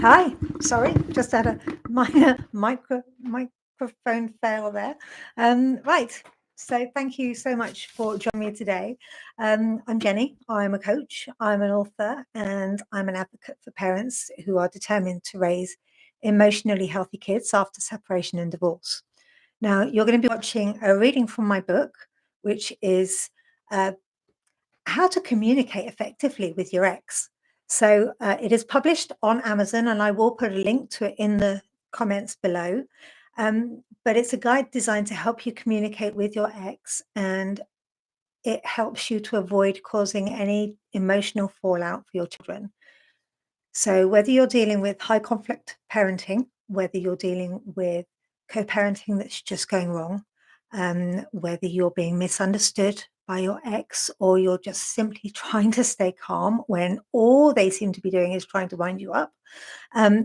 Hi, sorry, just had a minor microphone fail there. Right, so thank you so much for joining me today. I'm Jenny. I'm a coach, I'm an author, and I'm an advocate for parents who are determined to raise emotionally healthy kids after separation and divorce. Now, you're going to be watching a reading from my book, which is uh, how to communicate effectively with your ex. So it is published on Amazon, and I will put a link to it in the comments below. But it's a guide designed to help you communicate with your ex, and it helps you to avoid causing any emotional fallout for your children. So whether you're dealing with high conflict parenting, whether you're dealing with co-parenting that's just going wrong, whether you're being misunderstood by your ex or you're just simply trying to stay calm when all they seem to be doing is trying to wind you up,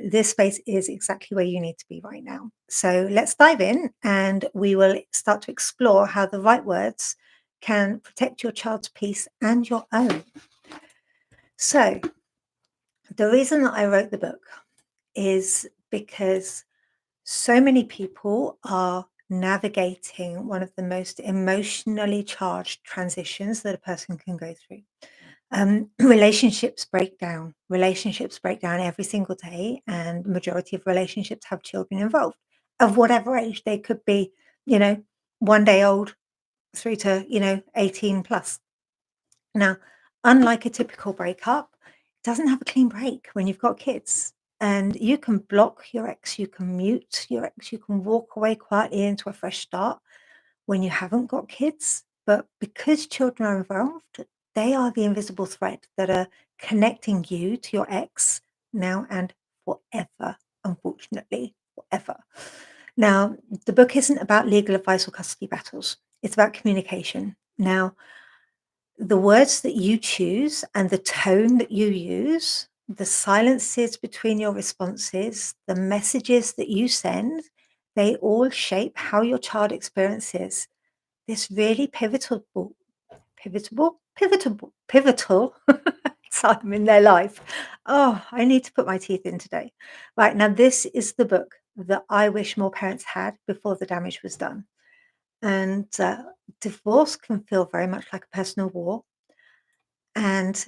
this space is exactly where you need to be right now. So let's dive in and we will start to explore how the right words can protect your child's peace and your own. So the reason that I wrote the book is because so many people are navigating one of the most emotionally charged transitions that a person can go through. Relationships break down every single day, and the majority of relationships have children involved of whatever age. They could be, you know, 1 day old through to, 18 plus. Now, unlike a typical breakup, it doesn't have a clean break when you've got kids. And you can block your ex, you can mute your ex, you can walk away quietly into a fresh start when you haven't got kids. But because children are involved, they are the invisible thread that are connecting you to your ex now and forever, unfortunately, forever. Now, the book isn't about legal advice or custody battles, it's about communication. Now, the words that you choose and the tone that you use, the silences between your responses, the messages that you send, they all shape how your child experiences this really pivotal time in their life. Oh, I need to put my teeth in today. Right, now this is the book that I wish more parents had before the damage was done. And divorce can feel very much like a personal war, and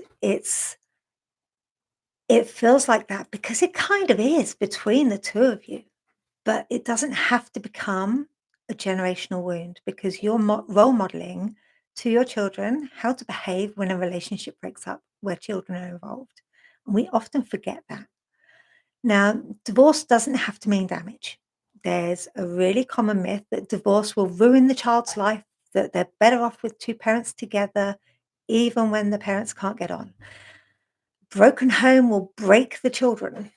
it feels like that because it kind of is between the two of you, but it doesn't have to become a generational wound because you're role modeling to your children how to behave when a relationship breaks up where children are involved. And we often forget that. Now, divorce doesn't have to mean damage. There's a really common myth that divorce will ruin the child's life, that they're better off with two parents together, even when the parents can't get on. Broken home will break the children.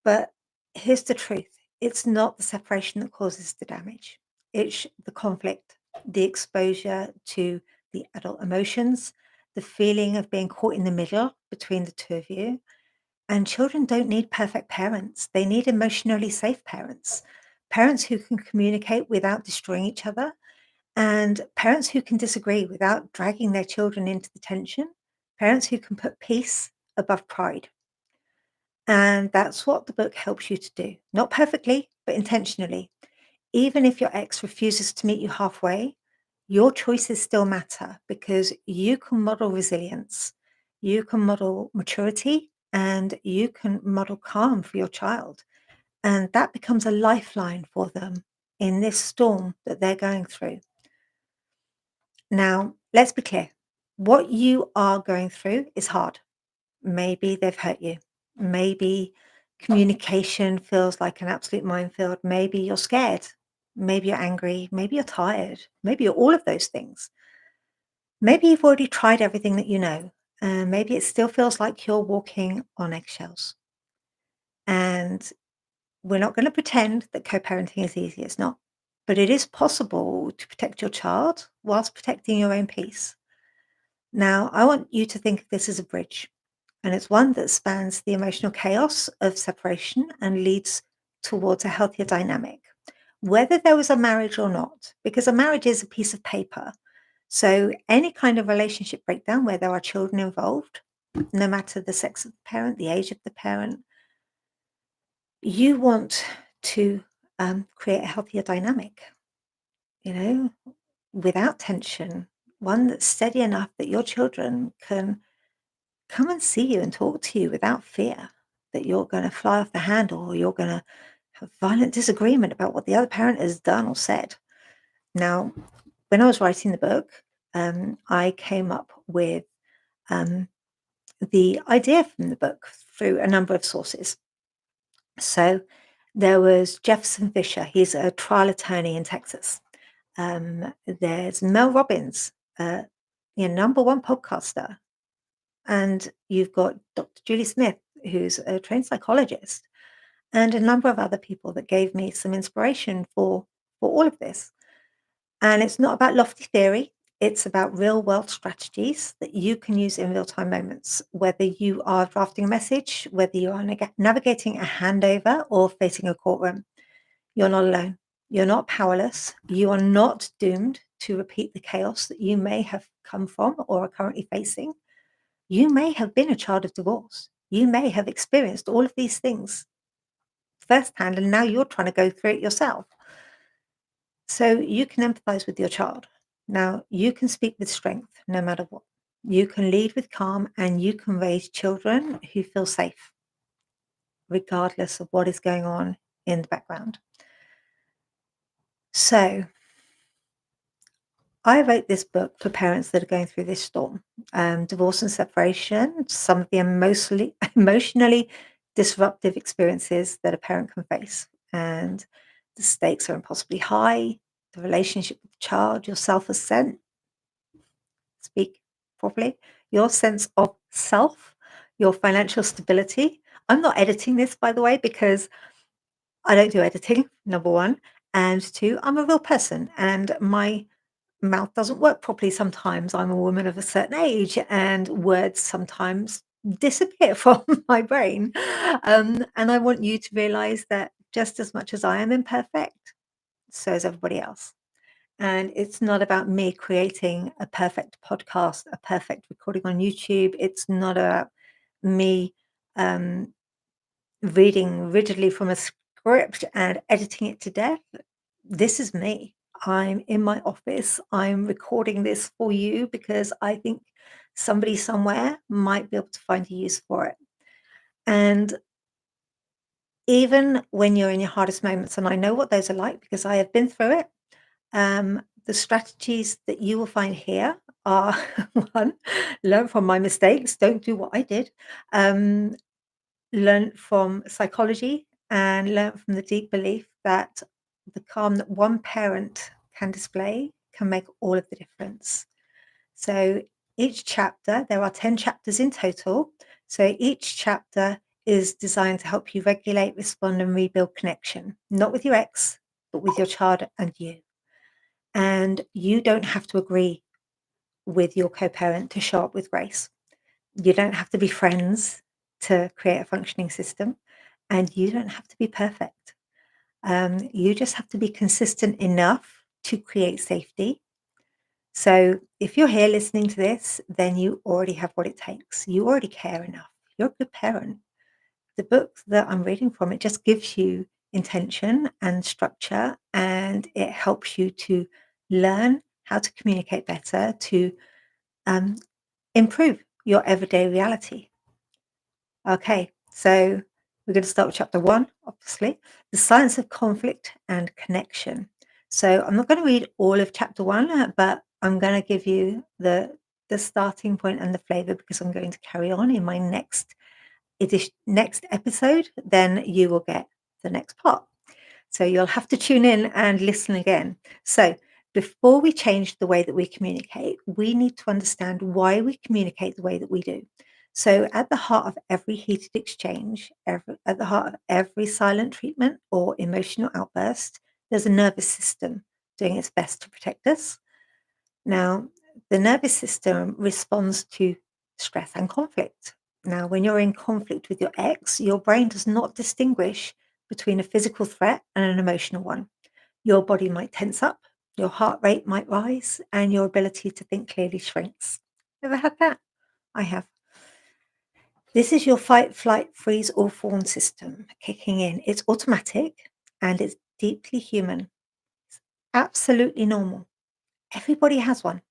But here's the truth. It's not the separation that causes the damage. It's the conflict, the exposure to the adult emotions, the feeling of being caught in the middle between the two of you. And children don't need perfect parents. They need emotionally safe parents, parents who can communicate without destroying each other, and parents who can disagree without dragging their children into the tension, parents who can put peace above pride. And that's what the book helps you to do. Not perfectly, but intentionally. Even if your ex refuses to meet you halfway, your choices still matter because you can model resilience, you can model maturity, and you can model calm for your child. And that becomes a lifeline for them in this storm that they're going through. Now, let's be clear. What you are going through is hard. Maybe they've hurt you. Maybe communication feels like an absolute minefield. Maybe you're scared. Maybe you're angry. Maybe you're tired. Maybe you're all of those things. Maybe you've already tried everything that you know. And maybe it still feels like you're walking on eggshells. And we're not going to pretend that co parenting is easy. It's not. But it is possible to protect your child whilst protecting your own peace. Now, I want you to think of this as a bridge. And it's one that spans the emotional chaos of separation and leads towards a healthier dynamic, whether there was a marriage or not, because a marriage is a piece of paper. So, any kind of relationship breakdown where there are children involved, no matter the sex of the parent, the age of the parent, You want to create a healthier dynamic, without tension, one that's steady enough that your children can come and see you and talk to you without fear that you're going to fly off the handle or you're going to have violent disagreement about what the other parent has done or said. Now, when I was writing the book, I came up with the idea from the book through a number of sources. So there was Jefferson Fisher, he's a trial attorney in Texas. There's Mel Robbins, number one podcaster. And you've got Dr. Julie Smith, who's a trained psychologist, and a number of other people that gave me some inspiration for all of this. And it's not about lofty theory. It's about real world strategies that you can use in real time moments, whether you are drafting a message, whether you are navigating a handover or facing a courtroom. You're not alone. You're not powerless. You are not doomed to repeat the chaos that you may have come from or are currently facing. You may have been a child of divorce. You may have experienced all of these things firsthand, and now you're trying to go through it yourself. So you can empathize with your child. Now, you can speak with strength no matter what. You can lead with calm, and you can raise children who feel safe, regardless of what is going on in the background. So, I wrote this book for parents that are going through this storm, divorce and separation, some of the emotionally disruptive experiences that a parent can face. And the stakes are impossibly high, the relationship with the child, your self-ascent, speak properly, your sense of self, your financial stability. I'm not editing this, by the way, because I don't do editing, number one. And two, I'm a real person and my mouth doesn't work properly sometimes. I'm a woman of a certain age and words sometimes disappear from my brain. And I want you to realize that just as much as I am imperfect, so is everybody else. And it's not about me creating a perfect podcast, a perfect recording on YouTube. It's not about me um, reading rigidly from a script and editing it to death. This is me. I'm in my office. I'm recording this for you because I think somebody somewhere might be able to find a use for it. And even when you're in your hardest moments, and I know what those are like because I have been through it, the strategies that you will find here are one, learn from my mistakes, don't do what I did. Um, Learn from psychology and learn from the deep belief that the calm that one parent can display can make all of the difference. So each chapter, there are 10 chapters in total. So each chapter is designed to help you regulate, respond, and rebuild connection, not with your ex, but with your child and you. And you don't have to agree with your co parent to show up with grace. You don't have to be friends to create a functioning system, and you don't have to be perfect. You just have to be consistent enough to create safety. So, if you're here listening to this, then you already have what it takes. You already care enough. You're a good parent. The book that I'm reading from, it just gives you intention and structure, and it helps you to learn how to communicate better, to um, improve your everyday reality. Okay, so we're going to start with chapter 1, obviously, the science of conflict and connection. So I'm not going to read all of chapter 1, but I'm going to give you the starting point and the flavor because I'm going to carry on in my next episode. Then you will get the next part. So you'll have to tune in and listen again. So before we change the way that we communicate, we need to understand why we communicate the way that we do. So at the heart of every heated exchange, at the heart of every silent treatment or emotional outburst, there's a nervous system doing its best to protect us. Now, the nervous system responds to stress and conflict. Now, when you're in conflict with your ex, your brain does not distinguish between a physical threat and an emotional one. Your body might tense up, your heart rate might rise, and your ability to think clearly shrinks. Ever had that? I have. This is your fight, flight, freeze, or fawn system kicking in. It's automatic and it's deeply human. It's absolutely normal. Everybody has one.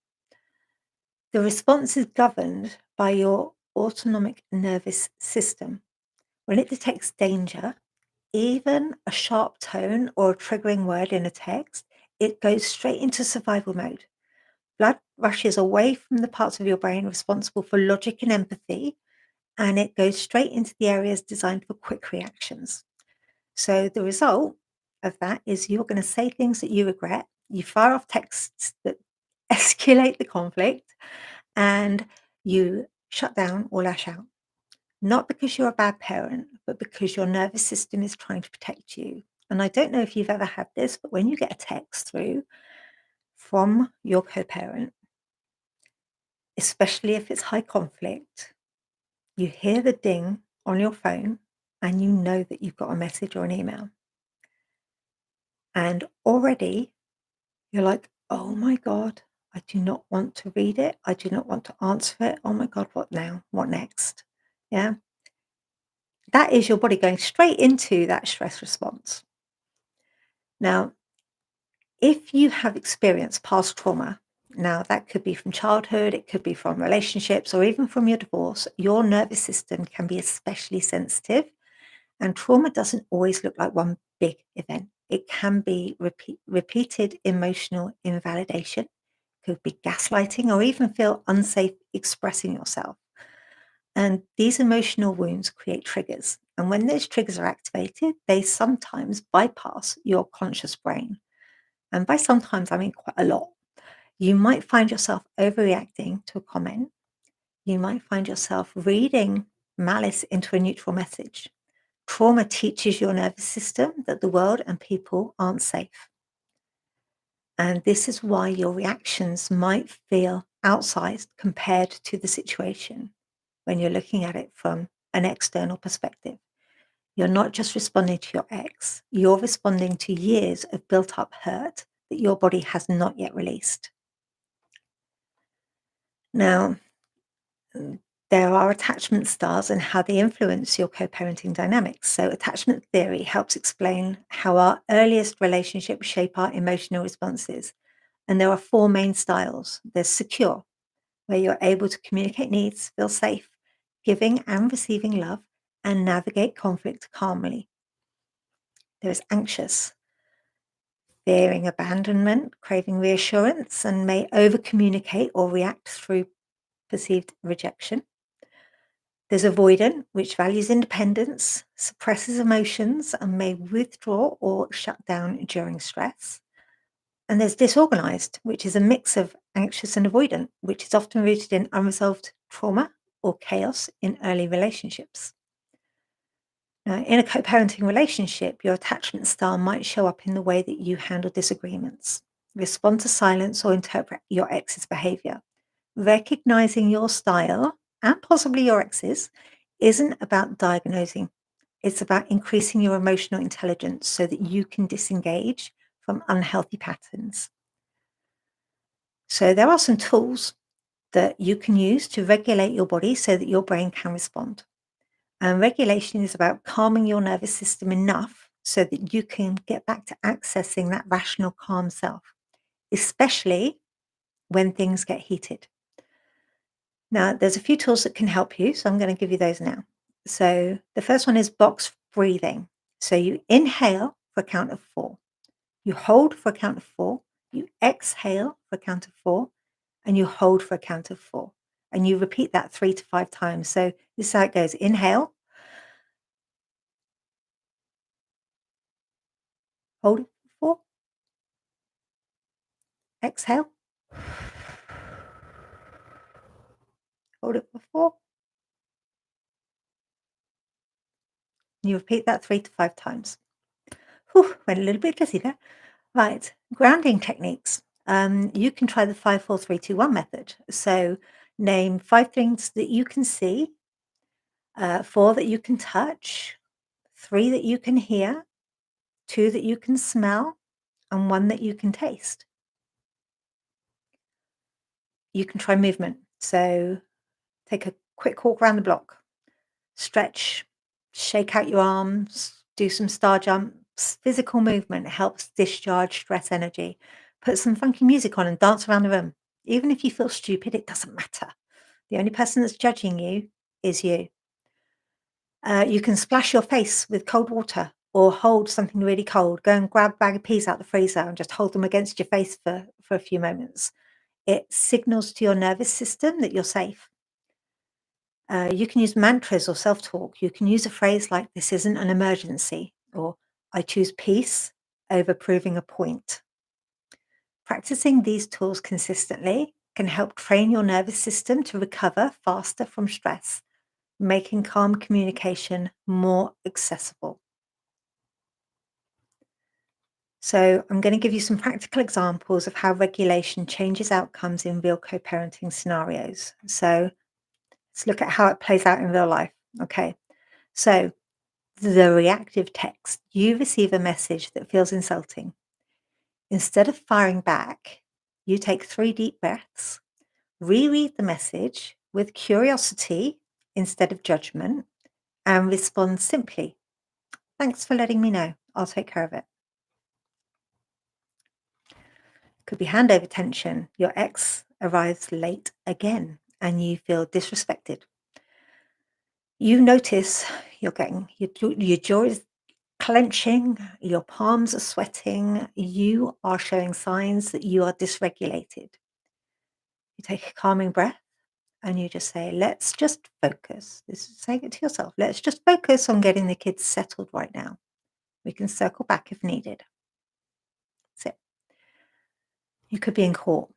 The response is governed by your autonomic nervous system. When it detects danger, even a sharp tone or a triggering word in a text, it goes straight into survival mode. Blood rushes away from the parts of your brain responsible for logic and empathy, and it goes straight into the areas designed for quick reactions. So the result of that is you're going to say things that you regret. You fire off texts that escalate the conflict, and you shut down or lash out. Not because you're a bad parent, but because your nervous system is trying to protect you. And I don't know if you've ever had this, but when you get a text through from your co parent, especially if it's high conflict, you hear the ding on your phone and you know that you've got a message or an email. And already you're like, oh my God, I do not want to read it. I do not want to answer it. Oh my God, what now? What next? Yeah. That is your body going straight into that stress response. Now, if you have experienced past trauma, now that could be from childhood, it could be from relationships, or even from your divorce, your nervous system can be especially sensitive. And trauma doesn't always look like one big event. It can be repeated emotional invalidation, could be gaslighting, or even feel unsafe expressing yourself. And these emotional wounds create triggers. And when those triggers are activated, they sometimes bypass your conscious brain. And by sometimes, I mean quite a lot. You might find yourself overreacting to a comment. You might find yourself reading malice into a neutral message. Trauma teaches your nervous system that the world and people aren't safe. And this is why your reactions might feel outsized compared to the situation when you're looking at it from an external perspective. You're not just responding to your ex, you're responding to years of built up hurt that your body has not yet released. Now, there are attachment styles and how they influence your co parenting dynamics. So, attachment theory helps explain how our earliest relationships shape our emotional responses. And there are four main styles. There's secure, where you're able to communicate needs, feel safe, giving and receiving love, and navigate conflict calmly. There's anxious, fearing abandonment, craving reassurance, and may over communicate or react through perceived rejection. There's avoidant, which values independence, suppresses emotions, and may withdraw or shut down during stress. And there's disorganized, which is a mix of anxious and avoidant, which is often rooted in unresolved trauma or chaos in early relationships. Now, in a co parenting relationship, your attachment style might show up in the way that you handle disagreements, respond to silence, or interpret your ex's behavior. Recognizing your style and possibly your ex's isn't about diagnosing, it's about increasing your emotional intelligence so that you can disengage from unhealthy patterns. So, there are some tools that you can use to regulate your body so that your brain can respond. And regulation is about calming your nervous system enough so that you can get back to accessing that rational, calm self, especially when things get heated. Now, there's a few tools that can help you, so I'm going to give you those now. So, the first one is box breathing. So, you inhale for a count of 4, you hold for a count of 4, you exhale for a count of 4, and you hold for a count of 4. And you repeat that 3 to 5 times. So, this is how it goes: inhale, hold it for 4, exhale, hold it for 4. And you repeat that 3 to 5 times. Whew, went a little bit dizzy there. Right, grounding techniques. You can try the 5, 4, 3, 2, 1 method. So name 5 things that you can see, 4 that you can touch, 3 that you can hear, 2 that you can smell, and 1 that you can taste. You can try movement. So take a quick walk around the block. Stretch, shake out your arms, do some star jumps. Physical movement helps discharge stress energy. Put some funky music on and dance around the room. Even if you feel stupid, it doesn't matter. The only person that's judging you is you. You can splash your face with cold water or hold something really cold. Go and grab a bag of peas out the freezer and just hold them against your face for a few moments. It signals to your nervous system that you're safe. You can use mantras or self talk. You can use a phrase like, "This isn't an emergency," or "I choose peace over proving a point." Practicing these tools consistently can help train your nervous system to recover faster from stress, making calm communication more accessible. So, I'm going to give you some practical examples of how regulation changes outcomes in real co parenting scenarios. So, let's look at how it plays out in real life. Okay. So, the reactive text. You receive a message that feels insulting. Instead of firing back, you take 3 deep breaths, reread the message with curiosity instead of judgment, and respond simply, "Thanks for letting me know. I'll take care of it." Could be handover tension. Your ex arrives late again and you feel disrespected. You notice your jaw is clenching, your palms are sweating, you are showing signs that you are dysregulated. You take a calming breath and you just say, "Let's just focus." This is saying it to yourself. "Let's just focus on getting the kids settled right now. We can circle back if needed." That's it. You could be in court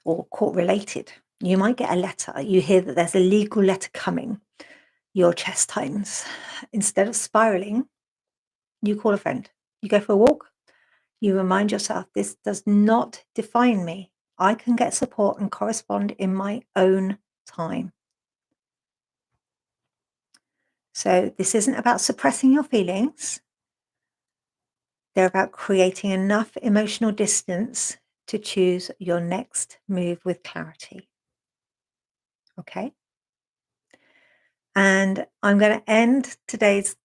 or court related. You might get a letter. You hear that there's a legal letter coming. Your chest tightens. Instead of spiraling, you call a friend. You go for a walk. You remind yourself, this does not define me. I can get support and correspond in my own time. So this isn't about suppressing your feelings. They're about creating enough emotional distance to choose your next move with clarity. Okay? And I'm going to end today's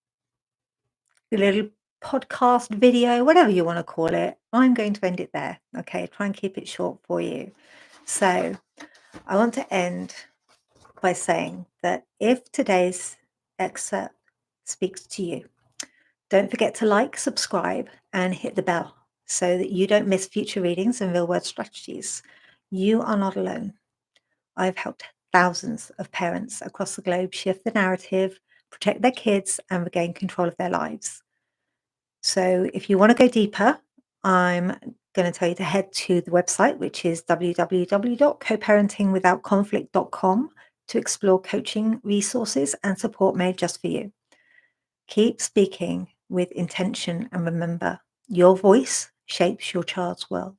little podcast video, whatever you want to call it. I'm going to end it there. Okay? Try and keep it short for you. So I want to end by saying that if today's excerpt speaks to you, don't forget to like, subscribe, and hit the bell so that you don't miss future readings and real world strategies. You are not alone. I've helped thousands of parents across the globe shift the narrative, protect their kids, and regain control of their lives. So if you want to go deeper, I'm going to tell you to head to the website, which is www.coparentingwithoutconflict.com, to explore coaching resources and support made just for you. Keep speaking with intention and remember, your voice shapes your child's world.